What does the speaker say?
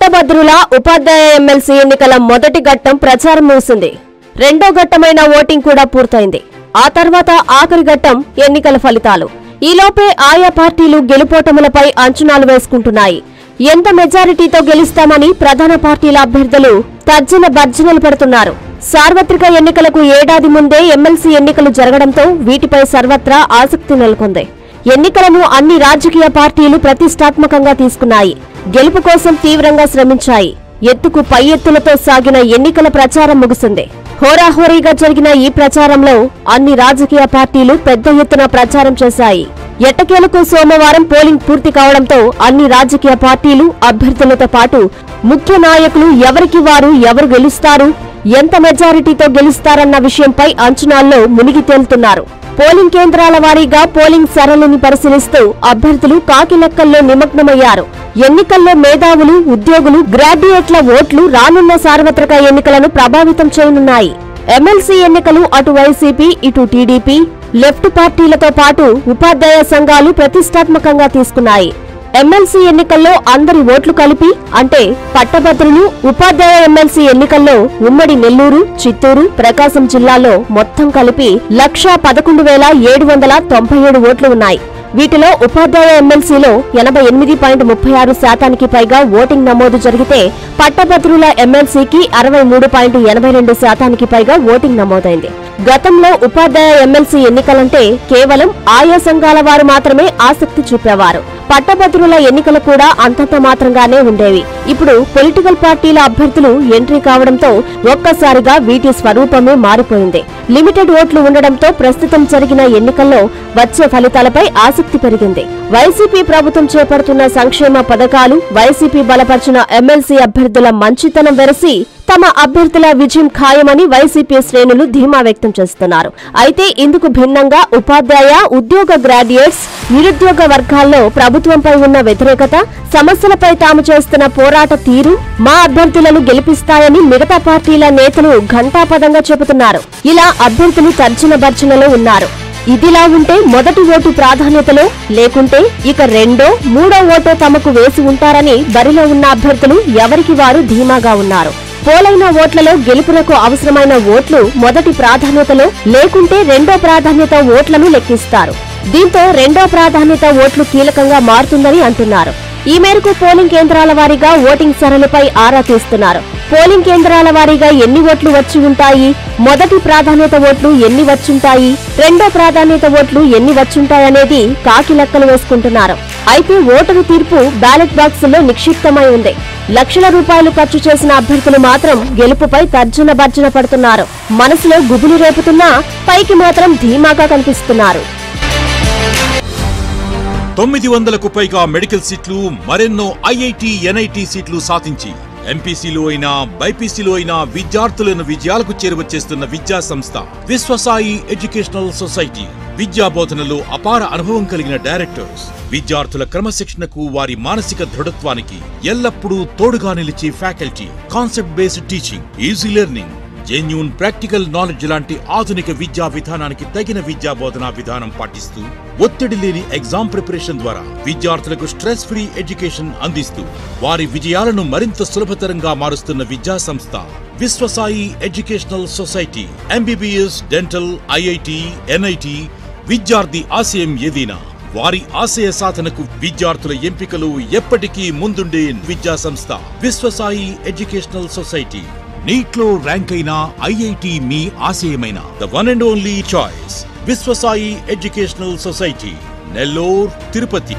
పట్టభద్రుల ఉపాధ్యాయ ఎమ్మెల్సీ ఎన్నికల మొదటి ఘట్టం ప్రచారం ముగిసింది. రెండో ఘట్టమైన ఓటింగ్ కూడా పూర్తయింది. ఆ తర్వాత ఆఖరి ఘట్టం ఎన్నికల ఫలితాలు. ఈలోపే ఆయా పార్టీలు గెలుపోటములపై అంచనాలు వేసుకుంటున్నాయి. ఎంత మెజారిటీతో గెలుస్తామని ప్రధాన పార్టీల అభ్యర్థులు తర్జన భర్జనలు పడుతున్నారు. సార్వత్రిక ఎన్నికలకు ఏడాది ముందే ఎమ్మెల్సీ ఎన్నికలు జరగడంతో వీటిపై సర్వత్రా ఆసక్తి నెలకొంది. ఎన్నికలను అన్ని రాజకీయ పార్టీలు ప్రతిష్టాత్మకంగా తీసుకున్నాయి. గెలుపు కోసం తీవ్రంగా శ్రమించాయి. ఎత్తుకు పై ఎత్తులతో సాగిన ఎన్నికల ప్రచారం ముగిసింది. హోరాహోరీగా జరిగిన ఈ ప్రచారంలో అన్ని రాజకీయ పార్టీలు పెద్ద ఎత్తున ప్రచారం చేశాయి. ఎట్టకేలకు సోమవారం పోలింగ్ పూర్తి కావడంతో అన్ని రాజకీయ పార్టీలు అభ్యర్థులతో పాటు ముఖ్య నాయకులు ఎవరికి వారు ఎవరు గెలుస్తారు, ఎంత మెజారిటీతో గెలుస్తారన్న విషయంపై అంచనాల్లో మునిగి తేలుతున్నారు. పోలింగ్ కేంద్రాల వారీగా పోలింగ్ సరళిని పరిశీలిస్తూ అభ్యర్థులు కాకి లెక్కల్లో నిమగ్నమయ్యారు. ఎన్నికల్లో మేధావులు, ఉద్యోగులు, గ్రాడ్యుయేట్ల ఓట్లు రానున్న సార్వత్రిక ఎన్నికలను ప్రభావితం చేయనున్నాయి. ఎమ్మెల్సీ ఎన్నికలు అటు వైసీపీ, ఇటు టీడీపీ, లెఫ్ట్ పార్టీలతో పాటు ఉపాధ్యాయ సంఘాలు ప్రతిష్టాత్మకంగా తీసుకున్నాయి. ఎమ్మెల్సీ ఎన్నికల్లో అందరి ఓట్లు కలిపి అంటే పట్టభద్రులు, ఉపాధ్యాయ ఎమ్మెల్సీ ఎన్నికల్లో ఉమ్మడి నెల్లూరు, చిత్తూరు, ప్రకాశం జిల్లాల్లో మొత్తం కలిపి 1,11,797 ఓట్లు ఉన్నాయి. వీటిలో ఉపాధ్యాయ ఎమ్మెల్సీలో 88.36% పైగా ఓటింగ్ నమోదు జరిగితే పట్టభద్రుల ఎమ్మెల్సీకి 63.82% పైగా ఓటింగ్ నమోదైంది. గతంలో ఉపాధ్యాయ ఎమ్మెల్సీ ఎన్నికలంటే కేవలం ఆయా సంఘాల వారు మాత్రమే ఆసక్తి చూపేవారు. పట్టభద్రుల ఎన్నికలు కూడా అంతంత మాత్రంగానే ఉండేవి. ఇప్పుడు పొలిటికల్ పార్టీల అభ్యర్థులు ఎంట్రీ కావడంతో ఒక్కసారిగా వీటి స్వరూపమే మారిపోయింది. లిమిటెడ్ ఓట్లు ఉండడంతో ప్రస్తుతం జరిగిన ఎన్నికల్లో వచ్చే ఫలితాలపై ఆసక్తి పెరిగింది. వైసీపీ ప్రభుత్వం చేపడుతున్న సంక్షేమ పథకాలు, వైసీపీ బలపరిచిన ఎమ్మెల్సీ అభ్యర్థుల మంచితనం వెరసి తమ అభ్యర్థుల విజయం ఖాయమని వైసీపీ శ్రేణులు ధీమా వ్యక్తం చేస్తున్నారు. అయితే ఇందుకు భిన్నంగా ఉపాధ్యాయ, ఉద్యోగ, గ్రాడ్యుయేట్స్, నిరుద్యోగ వర్గాల్లో ప్రభుత్వంపై ఉన్న వ్యతిరేకత, సమస్యలపై తాము చేస్తున్న పోరాట తీరు మా అభ్యర్థులను గెలిపిస్తాయని మిగతా పార్టీల నేతలు ఘంటాపదంగా చెబుతున్నారు. ఇలా అభ్యర్థులు తర్జన భర్జనలో ఉన్నారు. ఇదిలా ఉంటే మొదటి ఓటు ప్రాధాన్యతలో, లేకుంటే ఇక రెండో, మూడో ఓటో తమకు వేసి ఉంటారని బరిలో ఉన్న అభ్యర్థులు ఎవరికి వారు ధీమాగా ఉన్నారు. పోలైన ఓట్లలో గెలుపునకు అవసరమైన ఓట్లు మొదటి ప్రాధాన్యతలో, లేకుంటే రెండో ప్రాధాన్యత ఓట్లను లెక్కిస్తారు. దీంతో రెండో ప్రాధాన్యత ఓట్లు కీలకంగా మారుతుందని అంటున్నారు. ఈ మేరకు పోలింగ్ కేంద్రాల వారీగా ఓటింగ్ సరళిపై ఆరా తీస్తున్నారు. పోలింగ్ కేంద్రాల వారీగా ఎన్ని ఓట్లు వచ్చి ఉంటాయి, మొదటి ప్రాధాన్యత ఓట్లు ఎన్ని వచ్చుంటాయి, రెండో ప్రాధాన్యత ఓట్లు ఎన్ని వచ్చుంటాయనేది కాకి లెక్కలు వేసుకుంటున్నారు. అయితే ఓటరు తీర్పు బ్యాలెట్ బాక్సుల్లో నిక్షిప్తమై ఉంది. లక్షల రూపాయలు ఖర్చు చేసిన అభ్యర్థులు మాత్రం గెలుపుపై తర్జన భర్జన పడుతున్నారు. మనసులో గుబులు రేపుతున్నా పైకి మాత్రం ధీమాగా కనిపిస్తున్నారు. 900కు పైగా మెడికల్ సీట్లు, మరెన్నో ఐఐటి, ఎన్ఐటి సీట్లు సాధించి ఎంపీసీలో అయినా, బైపీసీలో అయినా విద్యార్థులను విజయాలకు చేరువచేస్తున్న విద్యా సంస్థ విశ్వసాయి ఎడ్యుకేషనల్ సొసైటీ. విద్యా బోధనలో అపార అనుభవం కలిగిన డైరెక్టర్స్ విద్యార్థుల క్రమశిక్షణకు, వారి మానసిక దృఢత్వానికి ఎల్లప్పుడూ తోడుగా నిలిచే faculty, concept based teaching, easy learning, genuine practical knowledge లాంటి ఆధునిక విద్యా విధానానికి తగిన విద్యా బోధనా విధానం పాటిస్తూ ఒత్తిడి లేని ఎగ్జామ్ ప్రిపరేషన్ ద్వారా విద్యార్థులకు స్ట్రెస్ ఫ్రీ ఎడ్యుకేషన్ అందిస్తూ వారి విజయాలను మరింత సులభతరంగా మారుస్తున్న విద్యా సంస్థ Viswasai educational society. MBBS, dental, IIT, NIT విద్యార్థి ఆశయం ఏదైనా వారి ఆశయ సాధనకు విద్యార్థుల ఎంపికలు ఎప్పటికీ ముందుండే విద్యా సంస్థ విశ్వసాయి ఎడ్యుకేషనల్ సొసైటీ. నీట్లో ర్యాంక్ అయిన ఐఐటి మీ ఆశయమైన the one and only choice Viswasai educational society, Nellore, Tirupati.